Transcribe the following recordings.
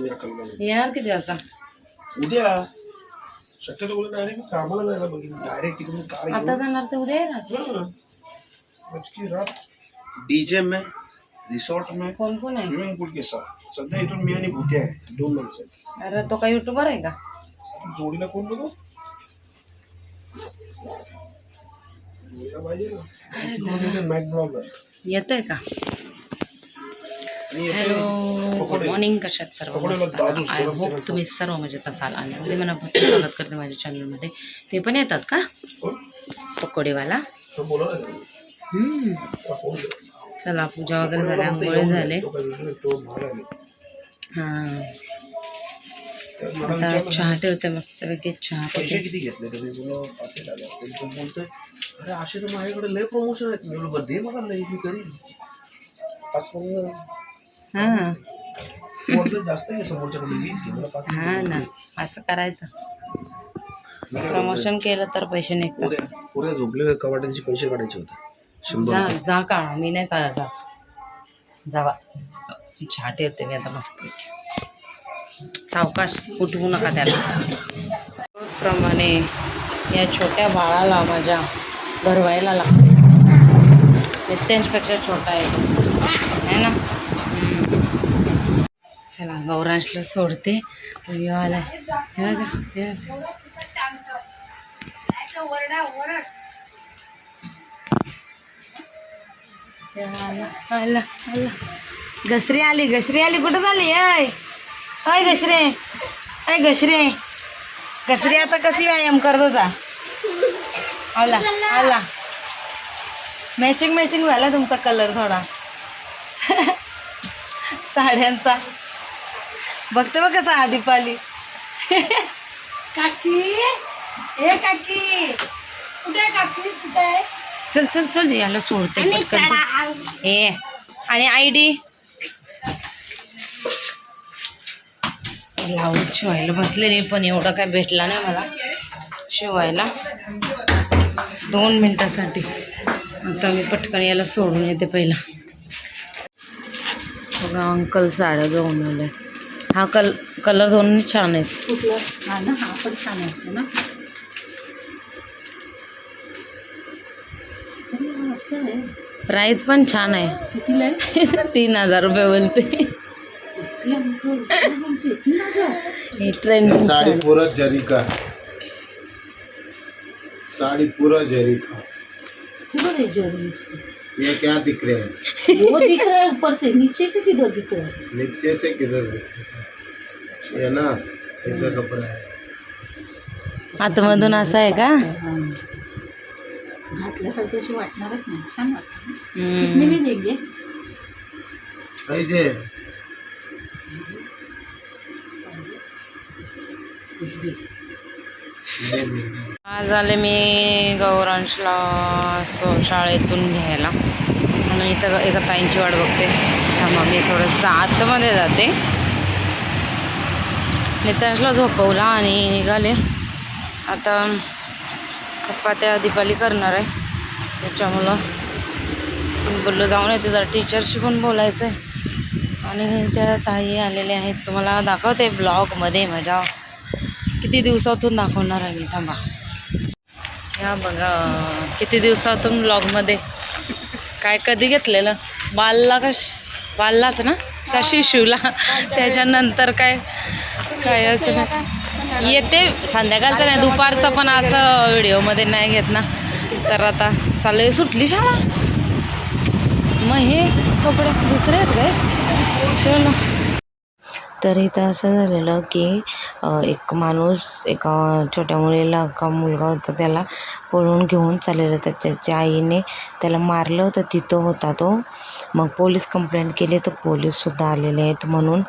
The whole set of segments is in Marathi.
येणार किती वाजता? उद्या शक्यतो बोलत डायरेक्ट कामाला जायला बघितलं डायरेक्ट तिकडून कार आता जाणार तर उद्या येणार. आज की रात डीजे में रिसॉर्ट में कोण कोण आहे? स्विमिंग पूल के साथ सध्या इथून मी आणि भूते आहे 2 माणसं आहेत. अरे तो काय युट्यूबर आहे का? जोडीला कोण बघू जोडीला पाहिजे ना मॅक ब्लॉगर येतंय का? Hello good morning. कशात सर्व आय होप तुम्ही सर्व मजेत असाल आणि अगदी मनापासून स्वागत करते माझ्या चॅनलमध्ये. ते पण येतात का पकोडेवाला? चला पूजा वगैरे झाली, आंघोळ झाले. हां आता चहा ठेवते मस्तपैकी. चहा पैसे किती घेतले तुम्ही? बोलतोय अरे असे तर माझ्याकडे लय प्रमोशन आहेत. मी बोललो दे मला लय मी करीन. हां जास्त आहे समोरच्याकडे 20 घे मला 5. हां ना असं करायचं. प्रमोशन केलं तर पैसे निघतात. पुऱ्या झोपलेल्या कवाट्यांचे पैसे काढायचे होते 100. जा जा काढा, मी नाही चालत. जावा चहा ठेवते मी आता मस्तपैकी. सावकाश उठवू नका त्याला. रोजप्रमाणे या छोट्या बाळाला माझ्या भरवायला लागते. नित्यांशपेक्षा छोटा आहे तो है ना. चला गौरांशला सोडते. आला आला आला. घसरी आली घसरी आली. कुठं झाली? अय घसरे अय घसरे घसरी आता कशी व्यायाम करत होता? आला आला. मॅचिंग मॅचिंग झाला तुमचा कलर थोडा साड्यांचा. बघते बघ कसा आदीप आली. काकी ए काकी कुठे? काकी कुठे आहे? चल चल चल याला सोडते पटकन. ए आणि आयडी ब्लाऊज शिवायला बसले नाही पण एवढा काय भेटला नाही मला शिवायला 2 मिनिटासाठी. आता मी पटकन याला सोडून येते पहिला. बघा अंकल साड्या घेऊन आले. हा कलर दोन्ही छान आहेत. कुठला? हा ना हा पण छान आहे ना. प्राईस पण छान आहे. कितीला आहे? 3000 रुपये बोलते. ट्रेंडिंग साड़ी पूरा जरी का. साड़ी पूरा जरी का. ये क्या दिख रहा है? वो दिख रहा है ऊपर से. नीचे से किधर दिख रहा है? नीचे से किधर दिख रहा है? ये ना ऐसा कपड़ा है. आतमधून असं आहे का? घातल्यासारखी अशी वाटणारच नाही. छान वाटतं. कितने में देंगे? पाहिजे आज आले मी गौरांशला शाळेतून घ्यायला आणि इथं एका ताईंची वाट बघते. थांबा मी थोडंसं आतमध्ये जाते. नितांशला झोपवला आणि निघाले. आता चपात्या दीपाली करणार आहे त्याच्यामुळं बोललो जाऊन येते. जरा टीचरशी पण बोलायचं आहे. आणि त्या ताई आलेल्या आहेत. तुम्हाला दाखवते ब्लॉगमध्ये. माझ्या किती दिवसातून दाखवणार आहे मी. थांबा या बघा किती दिवसातून ब्लॉगमध्ये. काय कधी घेतलेलं बाललाच ना का शिशूला? त्याच्यानंतर काय असं नाही. येते संध्याकाळचं नाही दुपारचं पण असं व्हिडिओमध्ये नाही घेत ना. तर आता चालू सुटली शाळा. मग हे कपडे दुसरे आहेत काय? चलो. तर इथं असं झालेलं की एक माणूस एका छोट्या मुलीला का मुलगा होता त्याला पळून घेऊन चाललेलं. तर त्याच्या आईने त्याला मारलं होतं. तिथं होता तो. मग पोलीस कंप्लेंट केली तर पोलीससुद्धा आलेले आहेत. म्हणून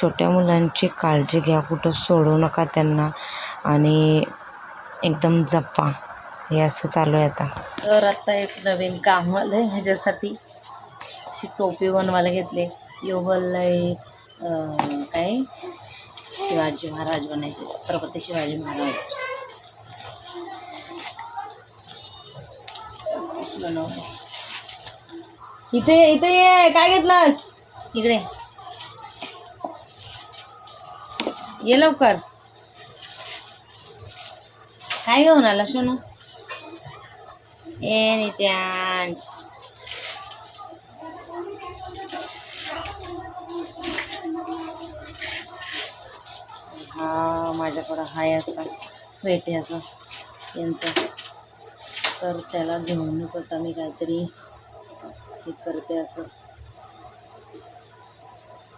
छोट्या मुलांची काळजी घ्या. कुठं सोडू नका त्यांना आणि एकदम जपा. हे असं चालू आहे आता. तर आता एक नवीन काम आलं आहे ह्याच्यासाठी. अशी टोपी बनवायला घेतले. योगलय काय शिवाजी महाराज बनायचे. छत्रपती शिवाजी महाराज बनवले. इथे इथे ये. काय घेतलास? इकडे ये लवकर. काय घेऊन आला सोनू? ए नित्यांश. हा माझ्याकडं हाय असा फेटे असा यांचा, तर त्याला घेऊनच आता मी काहीतरी हे करते असं.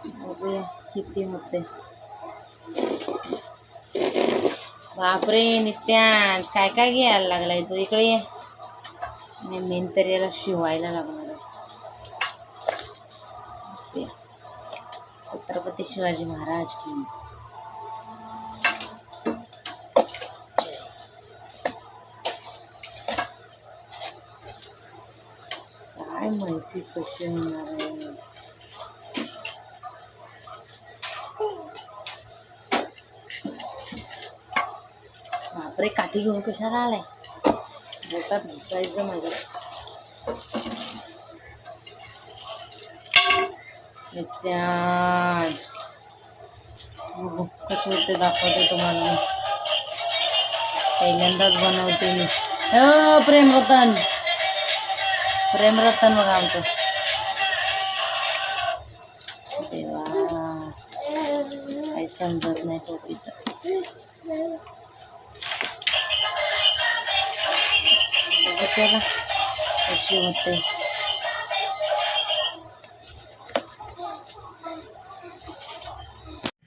बघूया किती होते. बापरे नित्यान काय काय घ्यायला लागलाय तू. इकडे ये. मेन तर याला शिवायला लागणार आहे. छत्रपती शिवाजी महाराज की. काय माहिती कशी होणार आहे. बापरे काठी घेऊन कशाला आलाय. बोटात घुसायचं माझ्या. नित्याज कसे होते दाखवते तुम्हाला मी. पहिल्यांदाच बनवते मी. प्रेमरतन प्रेमरतन बघा आमचं. देवा काही समजत नाही टोपीचं. चला कशी होते.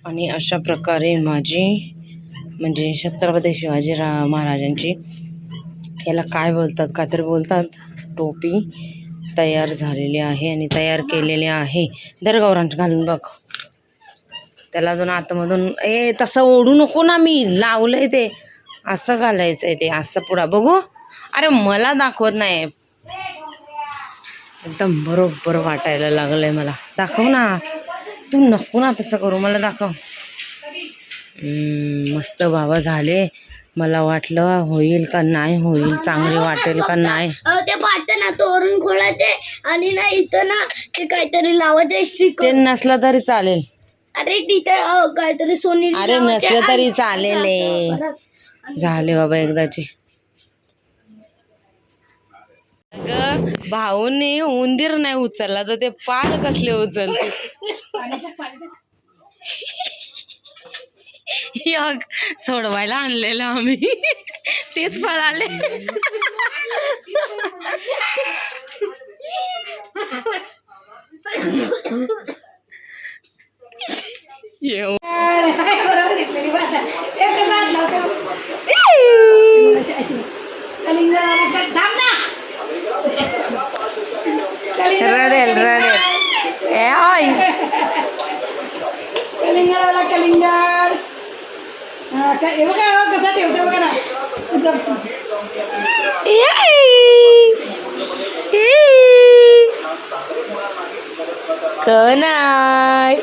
आणि अशा प्रकारे माझी म्हणजे छत्रपती शिवाजी महाराजांची याला काय बोलतात काहीतरी बोलतात टोपी तयार झालेली आहे आणि तयार केलेली आहे. दर गौरांच घालून बघ. त्याला अजून आतमधून तसं ओढू नको ना. मी लावलंय ते असं घालायचं आहे. ते असं पुढं बघू. अरे मला दाखवत नाही. एकदम बरोबर वाटायला लागलंय मला. दाखव ना तू. नको ना तसं करू. मला दाखव. मस्त बाबा झाले. मला वाटलं होईल का नाही होईल, चांगले वाटेल का नाही. ते पाहते ना तोरण खोलायचे आणि ना इथं ना ते काहीतरी लावायचे स्टिकर. ते नसलं तरी चालेल. अरे तिथे काहीतरी सोनी. अरे नसलं तरी चालेल. झाले बाबा एकदाचे. अगं भाऊने उंदीर नाही उचलला तर ते पाल कसले उचलते. सोडवायला आणलेलं आम्ही तेच फळ आले. येऊ रडेल रडेल. कलिंगडाला कलिंगड हे बघा कसा ठेवते बघा ना. कनाय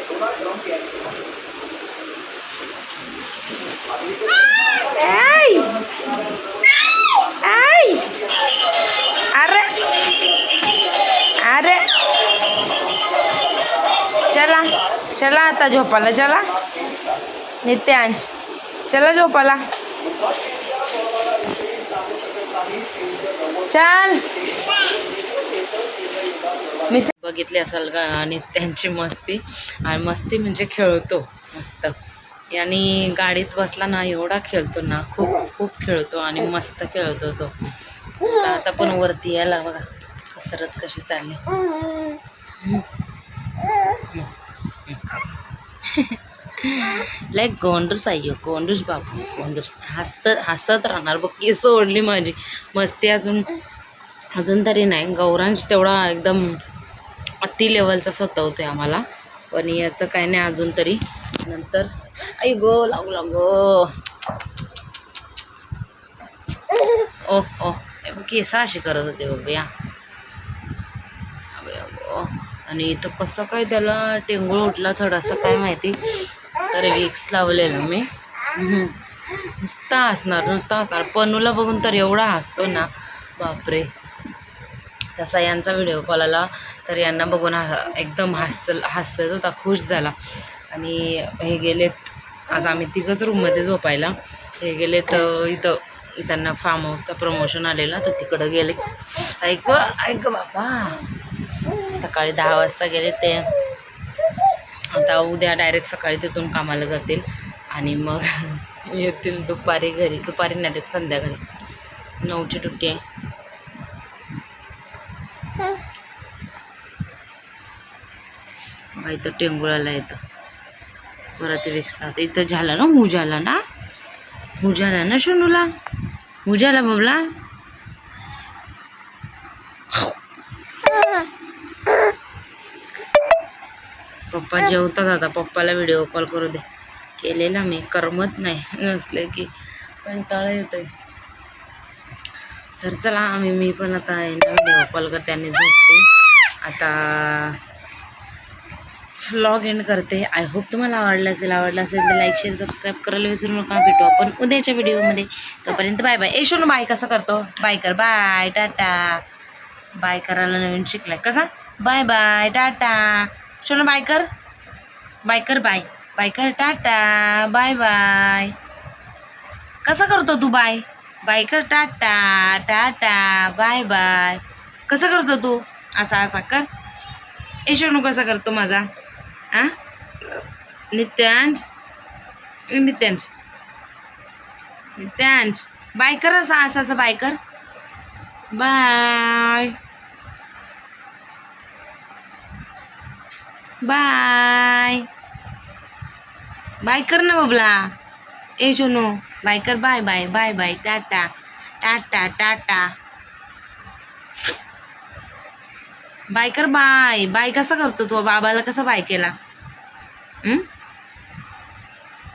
अरे अरे चला चला आता झोपाला. चला नित्यांश चला झोपाला. चल. मी बघितली असाल का नित्यांची मस्ती. आणि मस्ती म्हणजे खेळतो मस्त. आणि गाडीत बसला ना एवढा खेळतो ना. खूप खूप खेळतो आणि मस्त खेळतो तो. आता पण वरती यायला बघा कसरत कशी चालली. लाईक गोंडूस आहे गोंडूस बाबू गोंडूस. हसत राहणार बघ. केस ओढली माझी. मस्ती अजून तरी नाही. गौरांश तेवढा एकदम अति लेवलचा सतवते आम्हाला. पण याचं काय नाही अजून तरी. नंतर आई गो लागू लागो. ओह केस अशी करत होते बाबा या. आणि इथं कसं काय त्याला टेंगूळ उठला थोडासा काय माहिती. तर विक्स लावलेलं मी. नुसता हसणार. पनूला बघून तर एवढा हसतो ना बापरे. तसा यांचा व्हिडिओ कॉल आला तर यांना बघून एकदम हसत होता. खुश झाला. आणि हे गेलेत आज आम्ही तिघंच रूममध्ये झोपायला. हे गेले तर इथं त्यांना फार्म हाऊसचं प्रमोशन आलेलं तर तिकडं गेले. ऐक बाबा, सकाळी 10 वाजता गेले ते. आता उद्या डायरेक्ट सकाळी तिथून कामाला जातील आणि मग येतील दुपारी घरी. दुपारी नाही देत, संध्याकाळी 9ची ड्युटी आहे. बघा इथं टेंगुळाला येतं परत विक्सला. इथं झाला ना हुजाला ना शनूला, हुजाला बबला. पप्पा जेवतात आता. पप्पाला व्हिडिओ कॉल करू दे. केलेला मी, करमत नाही नसले की कंटाळा येतोय. तर चला मी पण आता व्हिडिओ कॉल करते आणि झोपते. आता व्लॉग एंड करते. आय होप तुम्हाला आवडलं असेल तर लाईक शेअर सबस्क्राईब करायला विसरू नका. भेटू आपण उद्याच्या व्हिडिओमध्ये. तोपर्यंत बाय बाय. शोनू बाय कसं करतो? बाय कर. Bye tata. बाय करायला नवीन शिकलाय कसा. Bye bye tata. Shonu bye कर. बाय कर. बाय बाय कर. टाटा. Bye bye. कसा करतो तू बाय? बाय कर. Tata tata. Bye bye. कसं करतो तू? असा कर. शोनू कसा करतो माझा? आ नित्यांश बाय कर. असं बाय कर. Bye bye. बाय कर ना बबला. शोनू बाय कर. Bye bye bye bye. Tata tata tata. Bye कर. बाय बाय कसा करतो तू? बाबाला कसा बाय केला?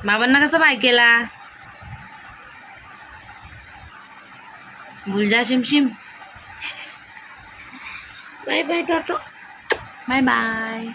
बाबांना कसा बाय केला? भूल जा शिमशिम. Bye bye tata. Bye bye.